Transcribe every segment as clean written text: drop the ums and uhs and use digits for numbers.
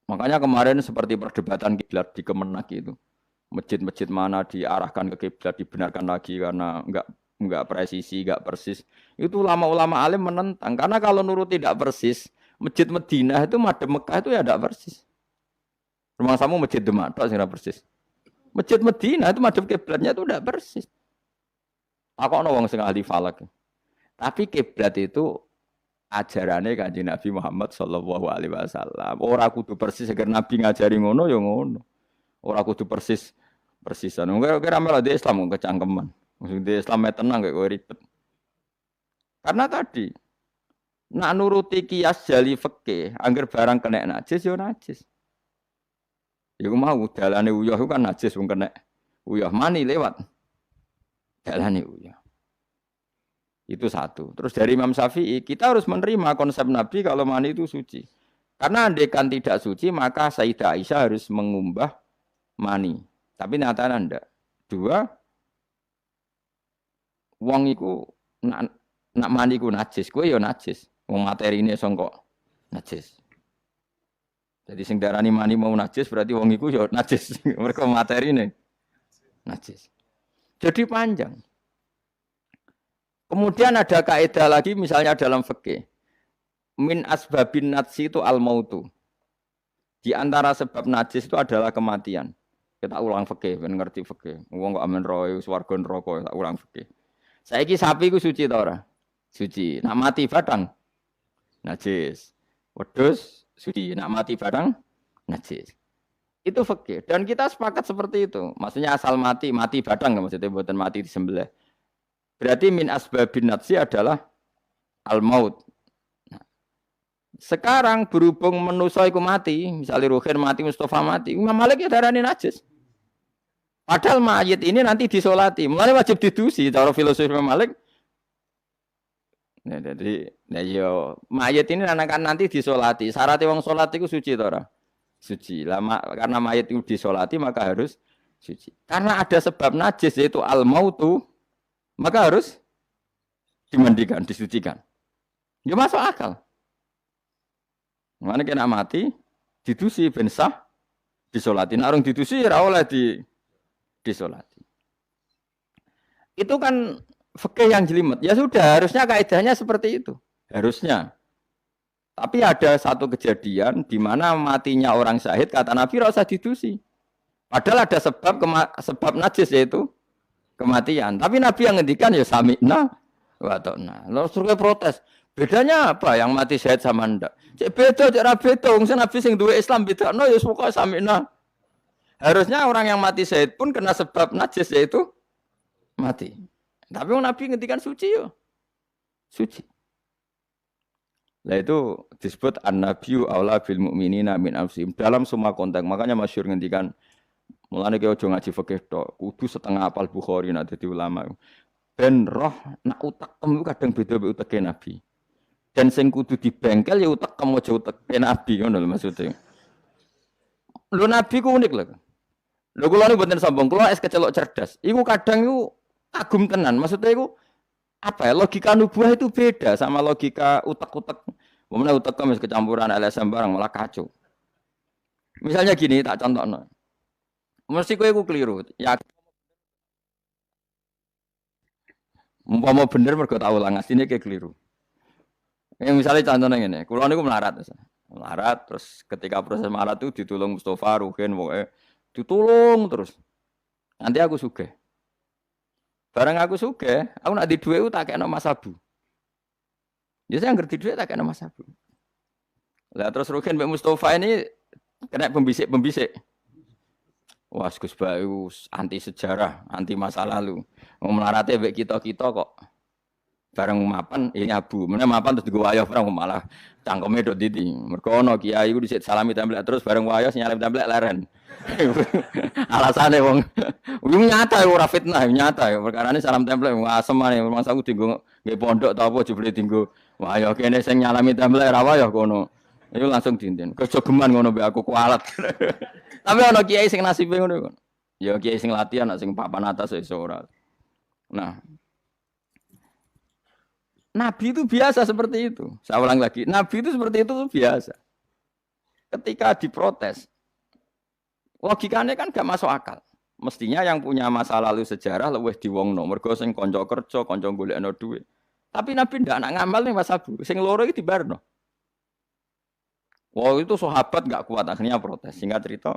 Makanya kemarin seperti perdebatan kiblat di Kemenak itu. Masjid-masjid mana diarahkan ke kiblat dibenarkan lagi karena enggak presisi, enggak persis. Itu ulama-ulama alim menentang karena kalau nurut tidak persis, Masjid Madinah itu madhep Mekah itu ya enggak persis. Rumah samu Masjid Demak tok sing persis. Masjid Madinah itu madhep kiblatnya itu enggak persis. Aku ana wong sing ahli falak. Tapi kiblat itu ajarannya Kanjeng Nabi Muhammad sallallahu alaihi wasallam. Ora kudu persis agar Nabi ngajari ngono ya ngono. Ora kudu persisan. Kira melo di Islam kecangkeman. Maksud di Islam tenang kayak kowe ribet. Karena tadi nak nuruti kias jali fikih, angger barang kena najis ya najis. Iku mau dalane uyah kan najis wong kena uyah mani lewat. Dalane uyah. Itu satu. Terus dari Imam Syafi'i, kita harus menerima konsep Nabi kalau mani itu suci. Karena andekan tidak suci, maka Sayyidah Aisyah harus mengumbah mani. Tapi nyatanya ndak. Dua, wong iku nak mani ku najis, kowe ya najis. Wong materine sangka najis. Jadi sing darani mani mau najis berarti wong iku ya najis. Mereka materine najis. Jadi panjang. Kemudian ada kaidah lagi misalnya dalam fikih. Min asbabin najsi itu al-mautu. Di antara sebab najis itu adalah kematian. Kita ulang fikih, ben ngerti fikih. Wong kok amen roe swarga neraka, tak ulang fikih. Saiki sapi ku suci ta ora? Suci. Nak mati badang najis. Wedhus suci. Nak mati badang najis. Itu fikih. Dan kita sepakat seperti itu. Maksudnya asal mati badang maksudnya bukan mati disembelih. Berarti min asbabin najsi adalah al-maut. Nah, sekarang berhubung manusa iku mati, misalnya Ruhin mati, Mustafa mati, Imam Malik ya darani najis. Padahal mayit ini nanti disolati, mulai wajib didusi. Cara filosofi Imam Malik. Nah, jadi, yo mayit ini nanti disolati. Syaratnya wong solat itu suci tora, suci. Lama karena mayit itu disolati maka harus suci. Karena ada sebab najis yaitu al-mautu. Maka harus dimandikan, disucikan. Ya masuk akal. Mana kena mati, didusi ben sah, disolati. Narung didusi ora oleh disolati. Itu kan fikih yang jelimet. Ya sudah, harusnya kaidahnya seperti itu. Harusnya. Tapi ada satu kejadian di mana matinya orang syahid kata Nabi ora usah didusi. Padahal ada sebab najis yaitu kematian. Tapi Nabi yang ngendikan ya sami'na wa ta'na. Lalu suruh protes. Bedanya apa yang mati syahid sama ndak? Cek beda, cek ra beda. Wong Nabi sing duwe Islam bedakno ya pokoke sami'na. Harusnya orang yang mati syahid pun kena sebab najis yaitu mati. Tapi Nabi ngendikan suci yo. Suci. Lah itu disebut an-nabiyyu aula bil mu'minina min anfusihim dalam semua konteks. Makanya masyhur ngendikan mulane ki aja ngaji fikih tok, kudu setengah apal Bukhari nek dadi ulama. Ben roh nak utekem kadang beda mek uteke Nabi. Dan sing kudu dibengkel ya utekem aja uteke Nabi ngono lho maksudnya. Lho Nabi ku unik lho. Lho kula niku mboten sombong, kula es kecelok cerdas. Iku kadang iku kagum tenan. Maksudnya iku apa ya? Logika nubuah itu beda sama logika utek-utek. Wong utekem wis kecampuran LSM barang malah kacau. Misalnya gini tak contohno. Mesti kowe iku keliru. Ya umpama bener mergo tau ulang asline kayak keliru. Misalnya contohnya ngene, kula niku melarat. Melarat terus ketika proses melarat itu ditulung Mustafa, Ruhin, pokoke ditulung terus. Nanti aku sugih. Barang aku sugih, aku nak di dhuwit tak kena Mas Abu. Ya saya ngerti dhuwit tak kena Mas Abu. Lah terus Ruhin mbek Mustafa ini kena pembisik-pembisik. Wah, Gus Bayu anti sejarah, anti masa lalu. Mau melarate mbek kita-kita kok bareng mapan ini abu. Meneh mapan terus digo wayah bareng malah cangkeme dok didi. Mergo ono kiai iku dhisik salami templek terus bareng wayah nyalim templek leren. Alasane wong nyata ora fitnah, nyata ya. Perkarane salam templek asem ae mangsa aku dienggo nggih pondok ta apa jebule dienggo wayah kene sing nyalami templek ra wayah kono. Iku langsung dinten. Kejogeman ngono mbek aku kualat. Tapi ana kiai sing nasibe ngono. Ya kiai sing latihan sing papan atas iso ora. Nah, Nabi itu biasa seperti itu. Saya ulang lagi, Nabi itu seperti itu biasa. ketika diprotes, logikanya kan gak masuk akal. Mestinya yang punya masa lalu sejarah luwih diwongno, mergo sing kanca kerja, kanca golekno dhuwit. Tapi Nabi ndak anak ngamal ning Mas Abu, sing loro iki dibarno. Wah itu sahabat gak kuat akhirnya protes. Singkat cerita,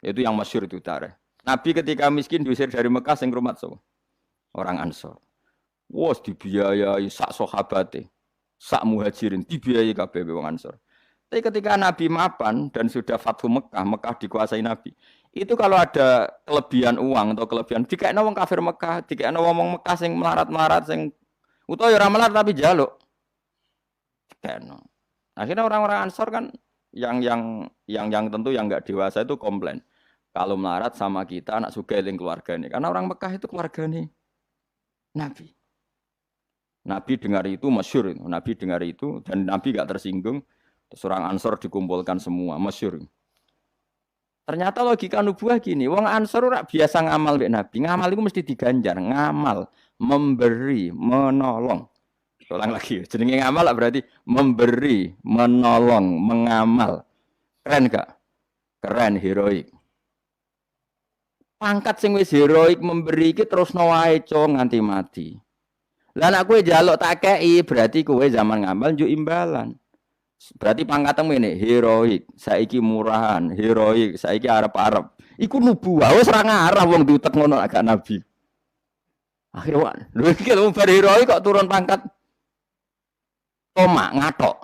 itu yang masyhur itu tarikh. Nabi ketika miskin diusir dari Mekah sing rumat so, orang Ansor. Wah dibiayai sak sahabate, sak muhajirin dibiayai kabeh wong Ansor. Tapi ketika Nabi mapan dan sudah Fathu Mekah, Mekah dikuasai Nabi. Itu kalau ada kelebihan uang atau kelebihan dikekno wong kafir Mekah, dikekno wong Mekah sing melarat-melarat sing utawa ya ora melarat tapi jaluk. Dikekno. Akhirnya orang-orang Ansor kan yang tentu yang enggak dewasa itu komplain. Kalau melarat sama kita anak sugih ning keluargane. Karena orang Mekah itu keluargane Nabi. Nabi dengar itu masyhur itu. Nabi dengar itu dan Nabi enggak tersinggung. Terus orang Ansor dikumpulkan semua, masyhur. Ternyata logika nubuah gini, wong Ansor ora biasa ngamal mbek Nabi. Ngamal itu mesti diganjar, ngamal, memberi, menolong. Ulang lagi, jenenge ngamal berarti memberi, menolong, mengamal. Keren gak? Keren, heroik. Pangkat sing wis heroik memberi iki terusno wae nganti mati. Lah nek kowe njaluk tak kei, berarti kowe zaman ngamal njuk imbalan. Berarti pangkatmu ini heroik, saiki murahan, heroik, saiki arep-arep. Iku nubuwah, wis ora ngarah wong diutek ngono agak Nabi. Akhirnya, lho iki lho bar heroik kok turun pangkat. Tomak ngatok.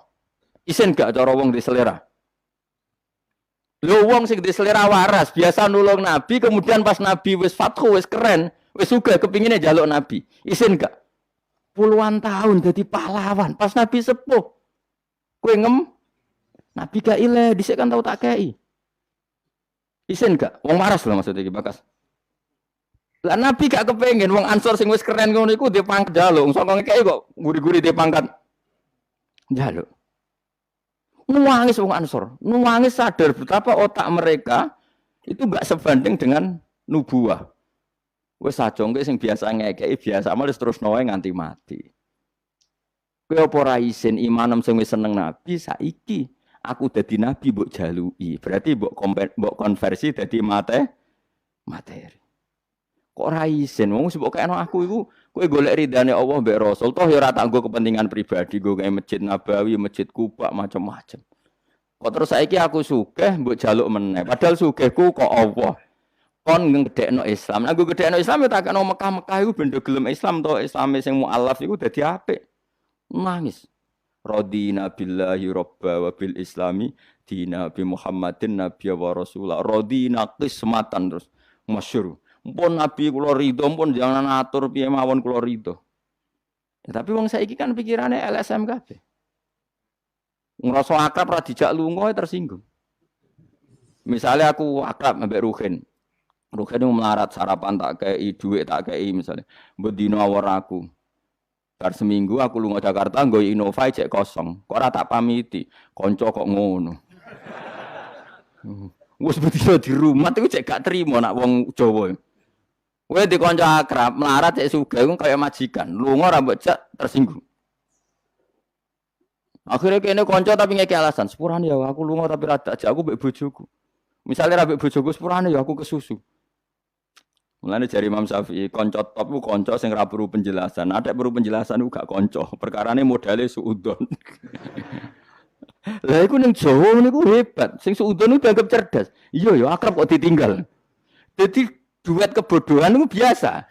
Isin gak cara wong di selera. Lho wong sing di selera waras, biasa nulung Nabi, kemudian pas Nabi wis fathu, wis keren, wis sugih kepingine njaluk Nabi. Isin gak? Puluhan tahun jadi pahlawan, pas Nabi sepuh. Kue Nabi gak ile, dhisik kan tau tak kei. Isin gak? Wong waras lho maksudnya iki bakas. Lah Nabi gak kepengen wong Ansor sing wis keren ngono iku dipangkat njaluk, sok ngekeki kok guri-guri dipangkat njaluk. Nuwangis wong Ansor, nuwangis sadar betapa otak mereka itu gak sebanding dengan nubuah. Wis sajongke sing biasa ngekeki biasa malah terus noe nganti mati. Kowe apa ora isin imanem sing wis seneng Nabi saiki aku dadi nabi mbok jaluki. Berarti mbok konversi dadi materi. Kok ora isin wong mbok kene aku iku kowe golek ridane Allah mbek Rasul toh ya ora tak nggo kepentingan pribadi nggo kayak Masjid Nabawi, Masjid Kuba macam-macam. Kok terus saiki aku sugih mbok jaluk meneh. Padahal sugihku kok Allah. Kon ngedekno Islam. Nek ngedekno Islam ya tak kena Mekah-Mekah iku bendo gelem Islam to Islame sing mualaf iku dadi apik. Nangis. Radina billahi robba wa bil islami dina bi Muhammadin nabiyya wa rasulah. Radina qismatan terus masyhur. Mpun nabi kula ridho pun jangan atur piye mawon kula ridho. Ya, tapi wong saiki kan pikirane LSM kabeh. Ngrasa akrab ora dijak lunga tersinggung. Misalnya aku akrab ambek Ruhin. Ruhin melarat sarapan tak kei dhuwit tak kei misalnya. Mbok dina awor aku. Bar seminggu aku lunga Jakarta nggo Innova cek kosong. Kok ora tak pamiti. Kanca kok ngono. Wis bedino di rumah iku cek gak trimo nak wong Jawa. Kowe di kanca akrab melarat cek sugih iku kaya majikan. Lunga ora mbok jak tersinggung. Akhirnya kene kanca tapi ngeki alasan. Sepurane ya aku lunga tapi ra tak jak aku mbek bojoku. Misale ra mbek bojoku sepurane ya aku kesusu. Mulane jari Imam Syafi'i, kanca top ku kanca sing ora perlu penjelasan. Ada perlu penjelasan ku gak kanca. Perkarane modale suudon. Lah iku ning Jawa niku hebat. Sing suudon ku dianggap cerdas. Iya ya akrab kok ditinggal. Jadi duet kebodohan itu biasa.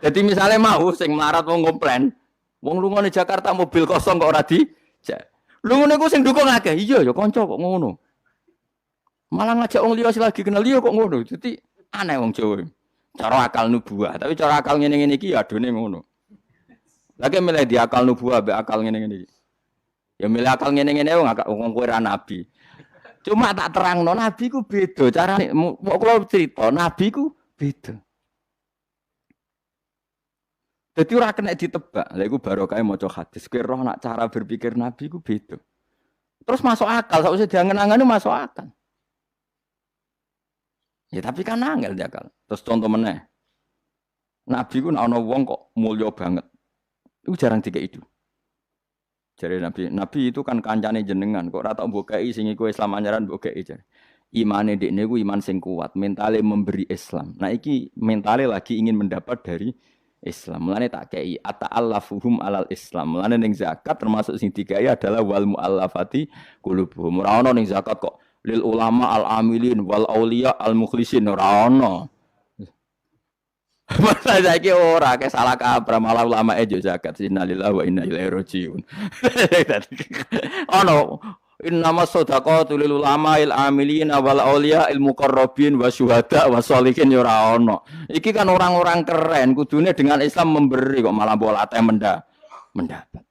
Jadi misalnya mau sing melarat wong komplain, wong lunga ning Jakarta mobil kosong kok ora dijak. Lu ngono iku sing dukung akeh. Iya ya kanca kok ngono. Malah ngajak wong liya lagi kenal liya kok ngono. Jadi aneh wong Jawa. Cara akal nubuah, tapi cara akal ngene-ngene iki ya adone ngono. Lagi milih di akal nubuah be akal ngene-ngene iki. Ya milih akal ngene-ngene wong kowe ra nabi. Cuma tak terangno nabi ku beda carane. Kok kula cerita nabi ku beda. Dadi ora kena ditebak. Lha iku barokah maca hadis. Kowe roh nak cara berpikir nabi ku beda. Terus masuk akal, sausé diangen-angene masuk akal. Ya tapi kan angel dia akal. Terus contoh meneh. Nabi ku ana wong kok mulya banget. Iku jarang dikeki itu. Jadi Nabi itu kan kancane jenengan, kok ora tak mbokeki sing iku Islam anyaran mbokeki jare. Imane dekne ku iman sing kuat, mentale memberi Islam. Nah iki mentale lagi ingin mendapat dari Islam. Mulane tak kei ata'allafuhum alal Islam. Mulane ning zakat termasuk sing dikai adalah wal muallafati qulubuhum. Ora ono ning zakat kok lil ulama al amilin wal auliya al mukhlisin ora ono. Masa saiki ora ke salah kaprah malah ulama ejo zakat innalillahi wa inna ilaihi rajiun. Ono innama shadaqatu lil ulama il amilin wal auliya il muqarrabin wa syuhada wa sholihin ya ora ono. Iki kan orang-orang keren kudune dengan Islam memberi kok malah bola teh mendapat.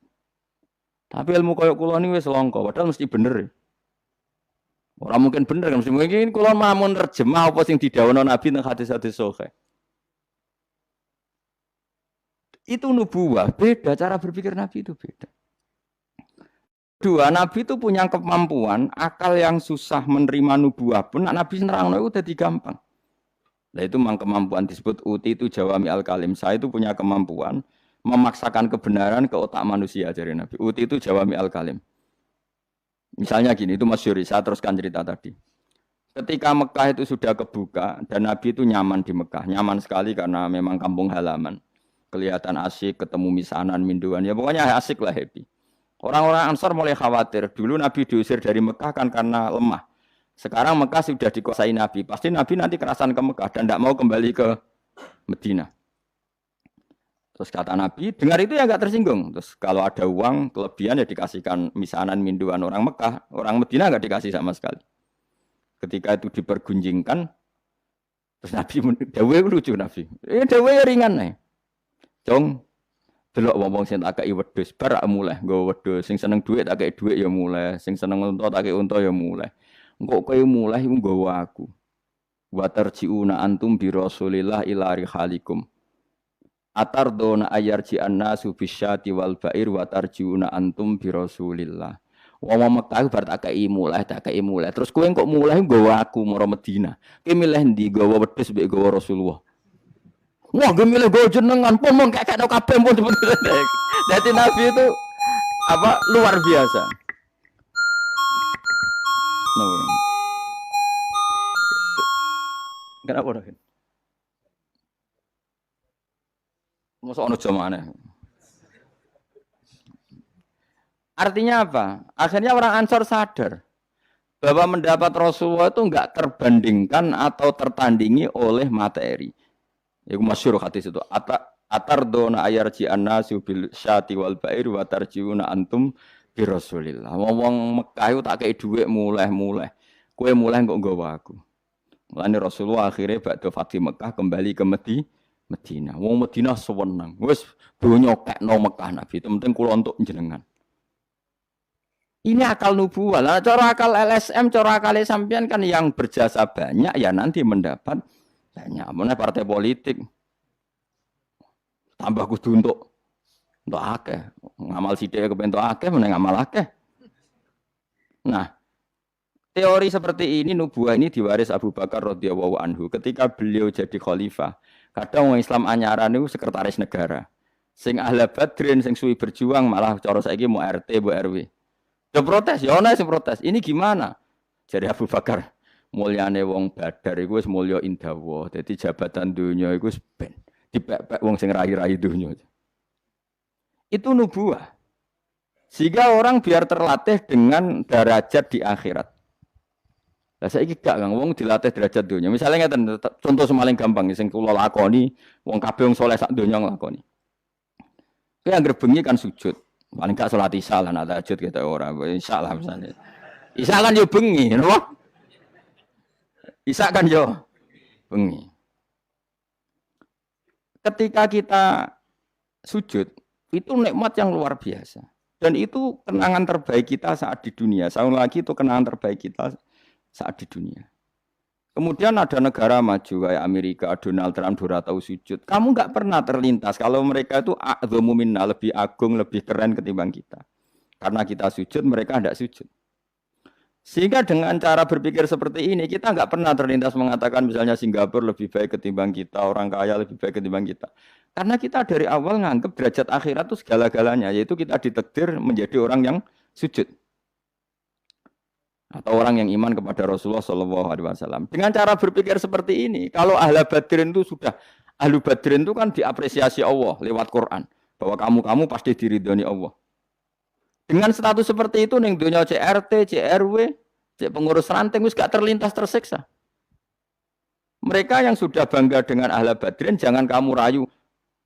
Tapi ilmu koyo kula niku wis langka padahal mesti bener. Ora mungkin bener kan mesti mungkin kula mamun nerjemah apa sing didhawuhna Nabi teng hadis-hadis sahih. Itu nubuwah, beda cara berpikir Nabi itu beda. Dua, Nabi itu punya kemampuan, akal yang susah menerima nubuwah pun, Nabi nerangno itu jadi gampang. Nah itu memang kemampuan disebut uti itu jawami al-kalim. Saya itu punya kemampuan memaksakan kebenaran ke otak manusia dari Nabi. Uti itu jawami al-kalim. Misalnya gini, itu masyhur, saya teruskan cerita tadi. Ketika Mekah itu sudah kebuka dan Nabi itu nyaman di Mekah, nyaman sekali karena memang kampung halaman. Kelihatan asik, ketemu misanan, minduan, ya pokoknya asik lah, happy. Orang-orang Ansar mulai khawatir. Dulu Nabi diusir dari Mekah kan karena lemah. Sekarang Mekah sudah dikuasai Nabi. Pasti Nabi nanti kerasan ke Mekah dan tidak mau kembali ke Medina. Terus kata Nabi, dengar itu ya nggak tersinggung. Terus kalau ada uang kelebihan ya dikasihkan misanan, minduan orang Mekah, orang Medina nggak dikasih sama sekali. Ketika itu dipergunjingkan, terus Nabi dawe lucu Nabi. Dawe ringan nih. Jong, delok wong-wong sing tak kei wedhus bar mulai nggo wedhus, sing seneng dhuwit tak kei dhuwit ya mulai, sing seneng unta tak kei unta ya mulai. Engko kowe mulai iku nggawa aku. Wa tarjiuna antum bi Rasulillah ila rihalikum. Atardona ayarji annasu bisyati wal ba'ir wa tarjiuna antum bi Rasulillah. Wong Mekah bar tak kei mulai. Terus kowe kok mulai nggawa aku mara Madinah. Kowe milih ndi nggawa wedhus mbek nggawa Rasulullah? Wah, gue milih gue jenengan pun mau kayak kabeh pun sebenarnya. Jadi Nabi itu apa luar biasa. Kenapa dah? Masa ono jamane. Artinya apa? Akhirnya orang Ansor sadar bahwa mendapat Rasulullah itu enggak terbandingkan atau tertandingi oleh materi. Iku masyhur hadis itu. Atardona ayarji annasu bil syati wal ba'ir wa tarjiuna antum bi Rasulillah. Wong Mekah itu tak kei dhuwit mulai. Kowe mulai kok nggawa aku. Mulane Rasulullah akhirnya badhe Fatih Mekah kembali ke Medina. Wong Medina sewenang. Wis donya kekno Mekah Nabi. Penting kula untuk jenengan. Ini akal nubuwah. Lah cara akal LSM, cara akal sampean kan yang berjasa banyak ya nanti mendapat banyak. Mana partai politik tambah kudu untuk akeh. Ngamal sithik kebentuk akeh, meneh ngamal akeh. Nah, teori seperti ini nubuah ini diwaris Abu Bakar radhiyallahu anhu ketika beliau jadi khalifah. Kadang orang Islam anyaran itu sekretaris negara. Sing ahli Badrin sing suwi berjuang malah cara saiki mau RT, mau RW. Dia protes, ya ana sing protes. Ini gimana? Jadi Abu Bakar mulyane wong Badar iku wis mulya indawa. Dadi jabatan dunya iku wis ben dipek-pek wong sing rai-rai dunya. Itu nubuah. Sehingga orang biar terlatih dengan derajat di akhirat. Lah saiki gak Kang wong dilatih derajat dunya. Misalnya ngeten contoh semaling gampang sing kula lakoni, wong kabeh wong saleh sak donya nglakoni. Kowe anggere bengi kan sujud. Paling gak salat Isya lah nak tahajud kita ora. Isya lah misalnya. Isya kan yo bengi, napa? Isya kan yo bengi. Ketika kita sujud, itu nikmat yang luar biasa. Dan itu kenangan terbaik kita saat di dunia. Sekali lagi itu kenangan terbaik kita saat di dunia. Kemudian ada negara maju kayak Amerika, Donald Trump, Dora tahu sujud. Kamu nggak pernah terlintas kalau mereka itu a'dhamu minna, lebih agung, lebih keren ketimbang kita. Karena kita sujud, mereka tidak sujud. Sehingga dengan cara berpikir seperti ini, kita nggak pernah terlintas mengatakan misalnya Singapura lebih baik ketimbang kita, orang kaya lebih baik ketimbang kita. Karena kita dari awal nganggap derajat akhirat itu segala-galanya, yaitu kita ditakdir menjadi orang yang sujud. Atau orang yang iman kepada Rasulullah SAW. Dengan cara berpikir seperti ini, kalau ahlu badrin itu sudah, ahlu badrin itu kan diapresiasi Allah lewat Quran. Bahwa kamu pasti diridhoni Allah. Dengan status seperti itu, ning dunia CRT, CRW, pengurus ranting, wis gak terlintas tersiksa. Mereka yang sudah bangga dengan ahlu badrin, jangan kamu rayu.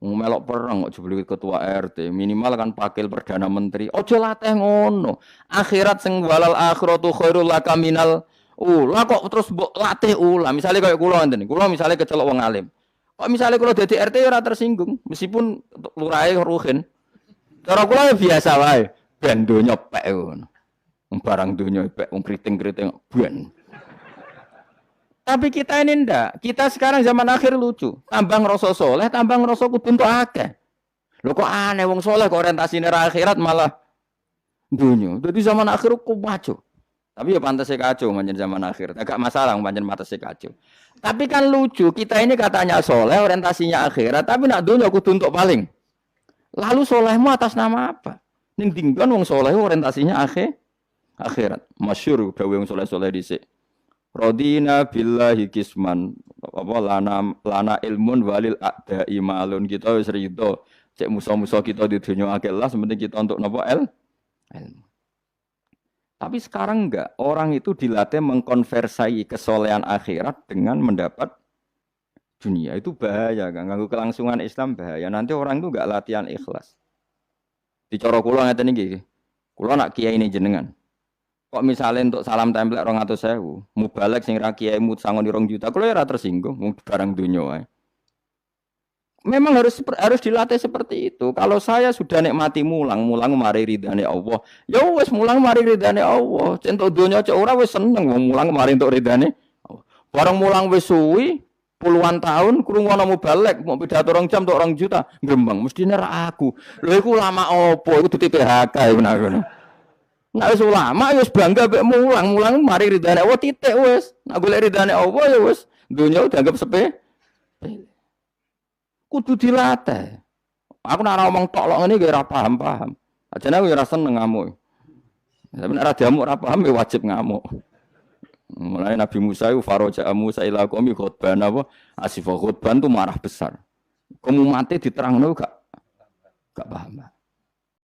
Melok perang kok jebul ketua RT, minimal kan pakil perdana menteri. Ojo latih ngono. Akhirat sing walal akhiratu khairul laka minal ula kok terus mbok latih ula. Misale kaya kula ngene. Kula misale kecelok wong alim. Kok misale kula dadi RT ora tersinggung, meskipun lurahe ruhin. Cara kula ya biasa wae. Ben donya pek ngono. Barang donya pek wong kriting-kriting ben. Tapi kita ini ndak. Kita sekarang zaman akhir lucu. Tambah ngerasa soleh, tambah ngerasa kudu entuk akeh. Lho kok aneh wong soleh kok orientasine akhirat malah dunya. Jadi zaman akhir kok maju. Tapi ya pantasnya kacau manjen zaman akhir. Agak masalah manjen pantasnya kacau. Tapi kan lucu, kita ini katanya soleh, orientasinya akhirat, tapi nak dunya kudu entuk paling. Lalu solehmu atas nama apa? Ning dinggon wong soleh orientasinya akhirat. Masyhur dawuh wong soleh-soleh dhisik. Rodina billahi kisman apa lana ilmun walil a'da imalun kita wis rido cek musuh-musuh kita di dunia akhirat sementing kita untuk napa ilmu. Tapi sekarang enggak, orang itu dilatih mengkonversai kesolehan akhirat dengan mendapat dunia. Itu bahaya kan, ganggu kelangsungan Islam bahaya. Nanti orang itu enggak latihan ikhlas. Dicara kula ngeten iki. Kula nak kiai ini jenengan. Kok misalnya untuk salam tempel 200.000, mubalek sing ra kiai mut sangon 2 juta, kalau ya tersinggung, barang dunia wae. Memang harus dilatih seperti itu. Kalau saya sudah nikmati mulang mari ridane Allah. Ya wis mulang mari ridane Allah. Centok dunia cek ora wis seneng mulang mari entuk ridane. Barang mulang wis suwi puluhan tahun krungu ana mubalek mau pidato 2 jam untuk 2 juta, grembang mestine ra aku. Lha iku lama opo? Iku duwe PHK ya bener. Nek wis ulama wis bangga mek mulang mari ridane Allah titik wis. Nek golek ridane Allah ya wis dunya dianggap sepele. Kudu dilatih. Aku nek ora omong tok lok ngene iki ora paham. Ajane aku ora seneng ngamuk. Tapi nek ora diamuk ora paham ya wajib ngamuk. Mulai Nabi Musa itu faroja Musa ila qaumi khutban apa? Asifah khutban itu marah besar. Kamu mati diterangno gak paham.